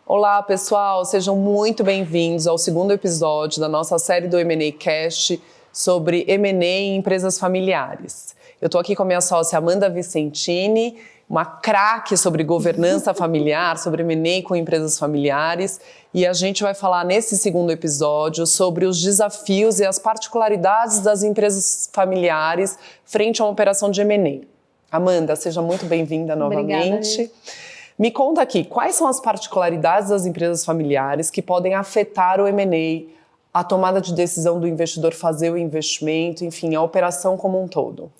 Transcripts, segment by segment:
Olá, pessoal, sejam muito bem-vindos ao segundo episódio da nossa série do M&A Cast sobre M&A em empresas familiares. Eu estou aqui com a minha sócia Amanda Vicentini, uma craque sobre governança familiar, sobre M&A com empresas familiares, e a gente vai falar nesse segundo episódio sobre os desafios e as particularidades das empresas familiares frente a uma operação de M&A. Amanda, seja muito bem-vinda novamente. Obrigada. Me conta aqui, quais são as particularidades das empresas familiares que podem afetar o M&A, a tomada de decisão do investidor fazer o investimento, enfim, a operação como um todo?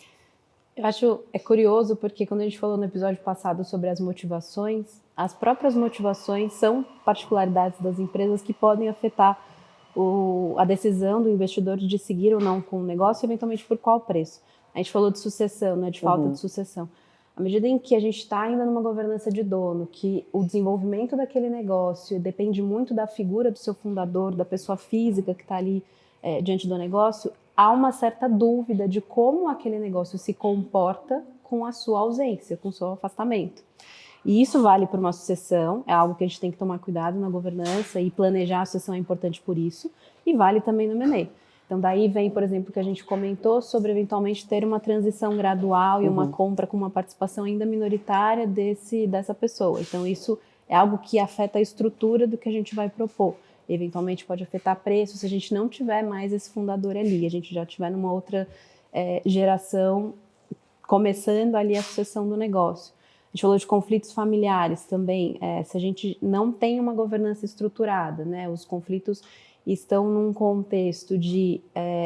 Eu acho curioso porque quando a gente falou no episódio passado sobre as motivações, as próprias motivações são particularidades das empresas que podem afetar a decisão do investidor de seguir ou não com o negócio, eventualmente por qual preço. A gente falou de sucessão, né, de falta de sucessão. À medida em que a gente está ainda numa governança de dono, que o desenvolvimento daquele negócio depende muito da figura do seu fundador, da pessoa física que está ali diante do negócio, há uma certa dúvida de como aquele negócio se comporta com a sua ausência, com o seu afastamento. E isso vale para uma sucessão, é algo que a gente tem que tomar cuidado na governança e planejar a sucessão é importante por isso, e vale também no M&A. Então daí vem, por exemplo, o que a gente comentou sobre eventualmente ter uma transição gradual e uma compra com uma participação ainda minoritária dessa pessoa. Então isso é algo que afeta a estrutura do que a gente vai propor. Eventualmente pode afetar preço se a gente não tiver mais esse fundador ali, a gente já tiver numa outra geração começando ali a sucessão do negócio. A gente falou de conflitos familiares também, se a gente não tem uma governança estruturada, né, os conflitos estão num contexto de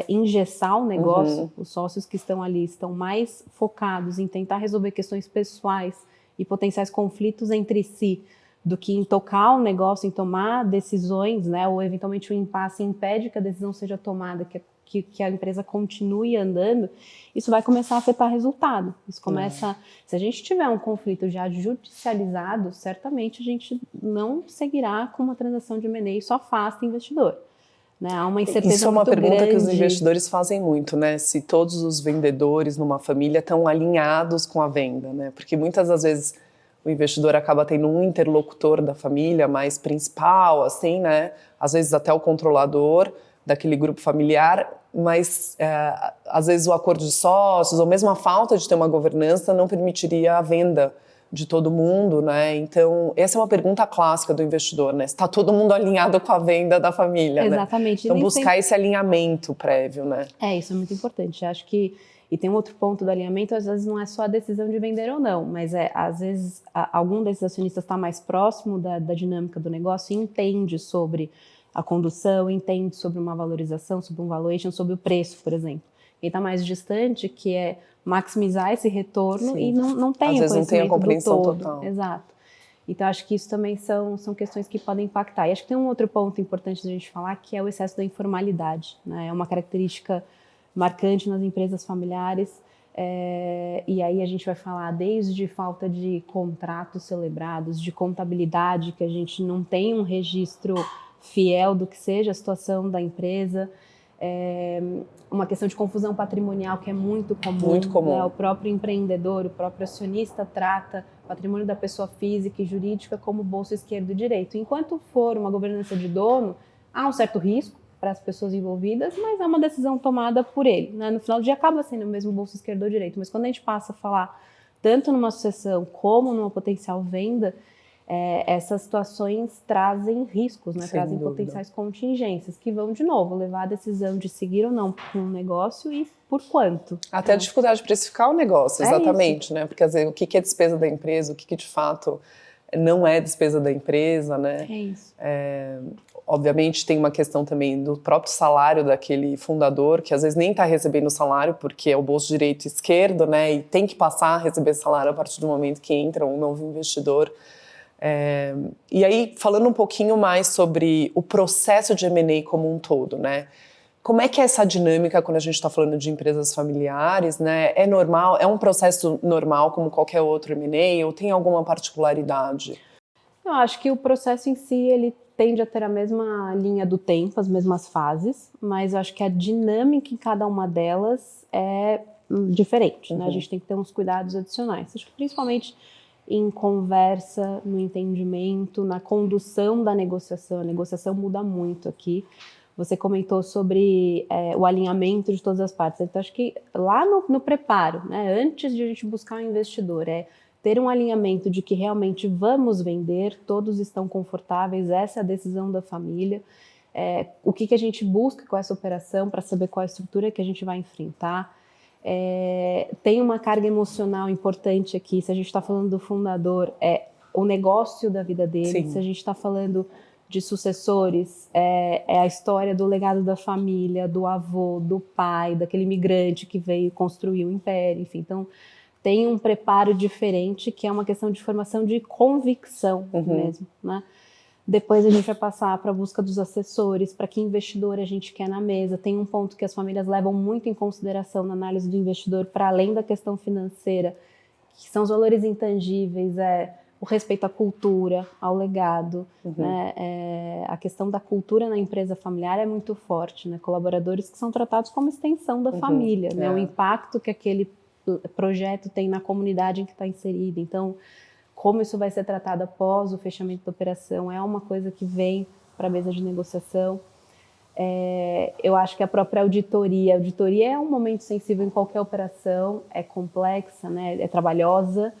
engessar o negócio, os sócios que estão ali estão mais focados em tentar resolver questões pessoais e potenciais conflitos entre si, do que em tocar o negócio, em tomar decisões, né, ou eventualmente o impasse impede que a decisão seja tomada, que a empresa continue andando, isso vai começar a afetar resultado. Isso começa, se a gente tiver um conflito já judicializado, certamente a gente não seguirá com uma transação de M&A e só afasta investidor. Né? Há uma incerteza Isso é uma muito pergunta grande. Que os investidores fazem muito, né? Se todos os vendedores numa família estão alinhados com a venda, né? Porque muitas das vezes o investidor acaba tendo um interlocutor da família mais principal, assim, né? Às vezes até o controlador daquele grupo familiar, mas às vezes o acordo de sócios ou mesmo a falta de ter uma governança não permitiria a venda de todo mundo, né? Então, essa é uma pergunta clássica do investidor, né? Está todo mundo alinhado com a venda da família, Exatamente. né? Então, buscar esse alinhamento prévio, né? Isso é muito importante. Acho que, e tem um outro ponto do alinhamento, às vezes não é só a decisão de vender ou não, mas às vezes algum desses acionistas está mais próximo da dinâmica do negócio e entende sobre a condução, entende sobre uma valorização, sobre um valuation, sobre o preço, por exemplo. Quem está mais distante, que é maximizar esse retorno. Sim. E não tem o conhecimento do todo. Total. Exato. Então, acho que isso também são questões que podem impactar. E acho que tem um outro ponto importante da gente falar, que é o excesso da informalidade, né? É uma característica marcante nas empresas familiares. E aí a gente vai falar desde falta de contratos celebrados, de contabilidade, que a gente não tem um registro fiel do que seja a situação da empresa, uma questão de confusão patrimonial que é muito comum. Muito comum. Né? O próprio empreendedor, o próprio acionista trata o patrimônio da pessoa física e jurídica como bolso esquerdo e direito. Enquanto for uma governança de dono, há um certo risco para as pessoas envolvidas, mas é uma decisão tomada por ele. Né? No final do dia acaba sendo o mesmo bolso esquerdo ou direito, mas quando a gente passa a falar tanto numa sucessão como numa potencial venda, essas situações trazem riscos, né? Trazem potenciais contingências que vão, de novo, levar a decisão de seguir ou não com o negócio e por quanto. Até a dificuldade de precificar o negócio, exatamente, né? Porque às vezes, o que é despesa da empresa, o que de fato não é despesa da empresa, né? É isso. Obviamente tem uma questão também do próprio salário daquele fundador, que às vezes nem está recebendo salário porque é o bolso direito e esquerdo, né? E tem que passar a receber salário a partir do momento que entra um novo investidor. E aí, falando um pouquinho mais sobre o processo de M&A como um todo, né? Como é que é essa dinâmica quando a gente está falando de empresas familiares, né? É normal, é um processo normal como qualquer outro M&A ou tem alguma particularidade? Eu acho que o processo em si, ele tende a ter a mesma linha do tempo, as mesmas fases, mas eu acho que a dinâmica em cada uma delas é diferente, né? A gente tem que ter uns cuidados adicionais. Acho que principalmente em conversa, no entendimento, na condução da negociação. A negociação muda muito aqui. Você comentou sobre o alinhamento de todas as partes. Então, acho que lá no preparo, né, antes de a gente buscar um investidor, ter um alinhamento de que realmente vamos vender, todos estão confortáveis, essa é a decisão da família. O que a gente busca com essa operação para saber qual a estrutura que a gente vai enfrentar. Tem uma carga emocional importante aqui. Se a gente está falando do fundador, o negócio da vida dele. Sim. Se a gente está falando de sucessores, é a história do legado da família, do avô, do pai, daquele imigrante que veio construir o império, enfim. Então, tem um preparo diferente, que é uma questão de formação de convicção mesmo, né? Depois a gente vai passar para a busca dos assessores, para que investidor a gente quer na mesa. Tem um ponto que as famílias levam muito em consideração na análise do investidor, para além da questão financeira, que são os valores intangíveis, o respeito à cultura, ao legado, né? A questão da cultura na empresa familiar é muito forte, né? Colaboradores que são tratados como extensão da família, né? O impacto que aquele projeto tem na comunidade em que está inserido. Então, como isso vai ser tratado após o fechamento da operação é uma coisa que vem para a mesa de negociação. Eu acho que a própria auditoria é um momento sensível em qualquer operação, é complexa, né? É trabalhosa,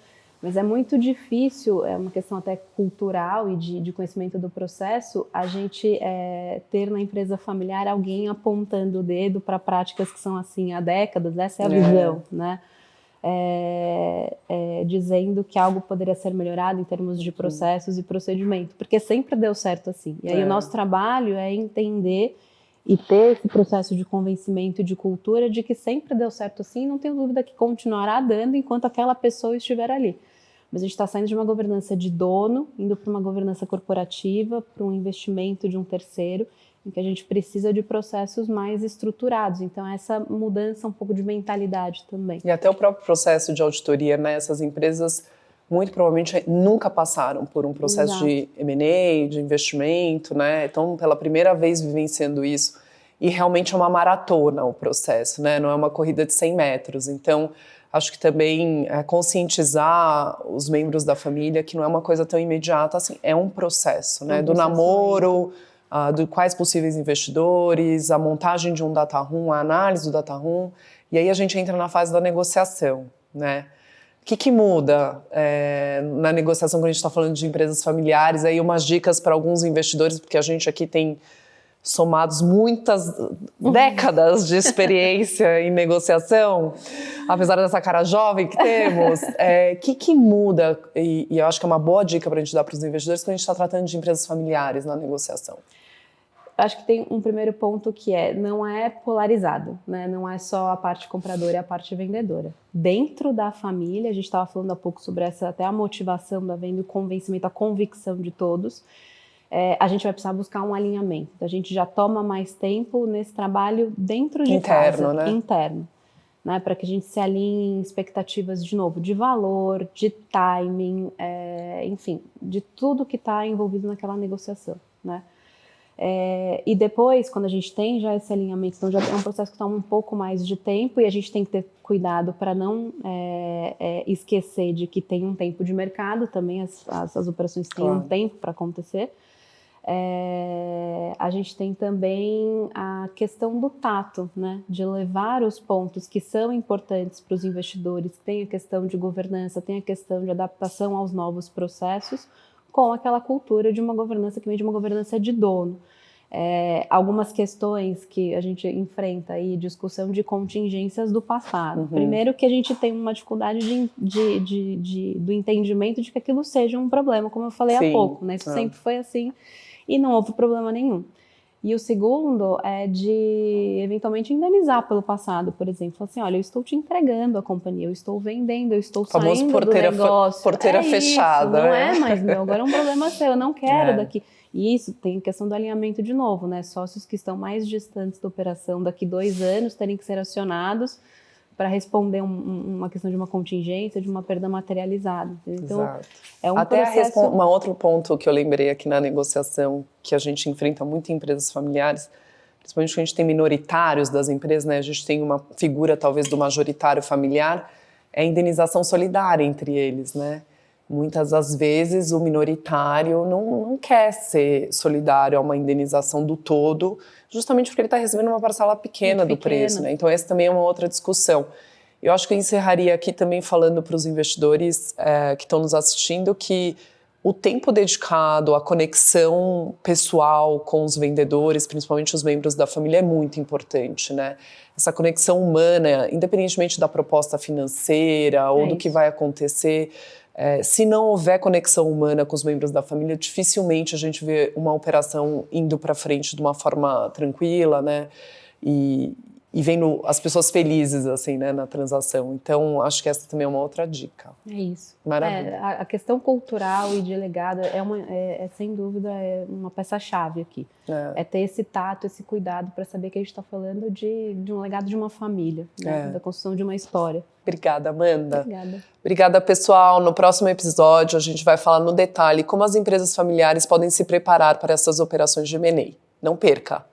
mas é muito difícil, é uma questão até cultural e de conhecimento do processo, a gente ter na empresa familiar alguém apontando o dedo para práticas que são assim há décadas, essa é a visão, né? Dizendo que algo poderia ser melhorado em termos de processos e procedimento, porque sempre deu certo assim. E aí o nosso trabalho é entender e ter esse processo de convencimento e de cultura de que sempre deu certo assim, não tenho dúvida que continuará dando enquanto aquela pessoa estiver ali. Mas a gente está saindo de uma governança de dono, indo para uma governança corporativa, para um investimento de um terceiro, em que a gente precisa de processos mais estruturados. Então, essa mudança um pouco de mentalidade também. E até o próprio processo de auditoria, né? Essas empresas, muito provavelmente, nunca passaram por um processo de M&A, de investimento, né? Então, pela primeira vez vivenciando isso. E realmente é uma maratona o processo, né? Não é uma corrida de 100 metros. Então, acho que também conscientizar os membros da família que não é uma coisa tão imediata assim, é um processo, né? Do namoro, de quais possíveis investidores, a montagem de um data room, a análise do data room, e aí a gente entra na fase da negociação, né? O que muda na negociação quando a gente está falando de empresas familiares? Aí umas dicas para alguns investidores, porque a gente aqui tem somados muitas décadas de experiência em negociação, apesar dessa cara jovem que temos. Que muda, e eu acho que é uma boa dica para a gente dar para os investidores, quando a gente está tratando de empresas familiares na negociação? Acho que tem um primeiro ponto que não é polarizado, né? Não é só a parte compradora e a parte vendedora. Dentro da família, a gente estava falando há pouco sobre até a motivação da venda, o convencimento, a convicção de todos. A gente vai precisar buscar um alinhamento. A gente já toma mais tempo nesse trabalho dentro de casa, né? Interno, né? Para que a gente se alinhe em expectativas, de novo, de valor, de timing, enfim, de tudo que está envolvido naquela negociação, né? E depois, quando a gente tem já esse alinhamento, então já é um processo que toma um pouco mais de tempo e a gente tem que ter cuidado para não esquecer de que tem um tempo de mercado também, as operações têm um tempo para acontecer. A gente tem também a questão do tato, né? De levar os pontos que são importantes para os investidores, tem a questão de governança, tem a questão de adaptação aos novos processos, com aquela cultura de uma governança que vem de uma governança de dono. Algumas questões que a gente enfrenta aí, discussão de contingências do passado. Primeiro que a gente tem uma dificuldade do entendimento de que aquilo seja um problema, como eu falei há pouco, né? Isso sempre foi assim e não houve problema nenhum. E o segundo é de, eventualmente, indenizar pelo passado, por exemplo. Assim, olha, eu estou te entregando a companhia, eu estou vendendo, eu estou saindo do negócio. Porteira fechada. Isso, não é mais meu, agora é um problema seu, eu não quero daqui. E isso tem questão do alinhamento de novo, né? Sócios que estão mais distantes da operação daqui 2 anos terem que ser acionados para responder uma questão de uma contingência, de uma perda materializada. Então, Exato. É um Até processo... um outro ponto que eu lembrei aqui na negociação, que a gente enfrenta muito em empresas familiares, principalmente quando a gente tem minoritários das empresas, né? A gente tem uma figura talvez do majoritário familiar, é a indenização solidária entre eles, né? muitas das vezes o minoritário não quer ser solidário a uma indenização do todo, justamente porque ele está recebendo uma parcela pequena do preço, né? Então essa também é uma outra discussão. Eu acho que eu encerraria aqui também falando para os investidores que estão nos assistindo que o tempo dedicado à conexão pessoal com os vendedores, principalmente os membros da família, é muito importante, né? Essa conexão humana, independentemente da proposta financeira ou do que vai acontecer, se não houver conexão humana com os membros da família, dificilmente a gente vê uma operação indo para frente de uma forma tranquila, né? E vendo as pessoas felizes, assim, né, na transação. Então, acho que essa também é uma outra dica. É isso. Maravilha. A questão cultural e de legado sem dúvida, uma peça-chave aqui. É ter esse tato, esse cuidado para saber que a gente está falando de um legado de uma família, né, da construção de uma história. Obrigada, Amanda. Obrigada. Obrigada, pessoal. No próximo episódio, a gente vai falar no detalhe como as empresas familiares podem se preparar para essas operações de M&A. Não perca!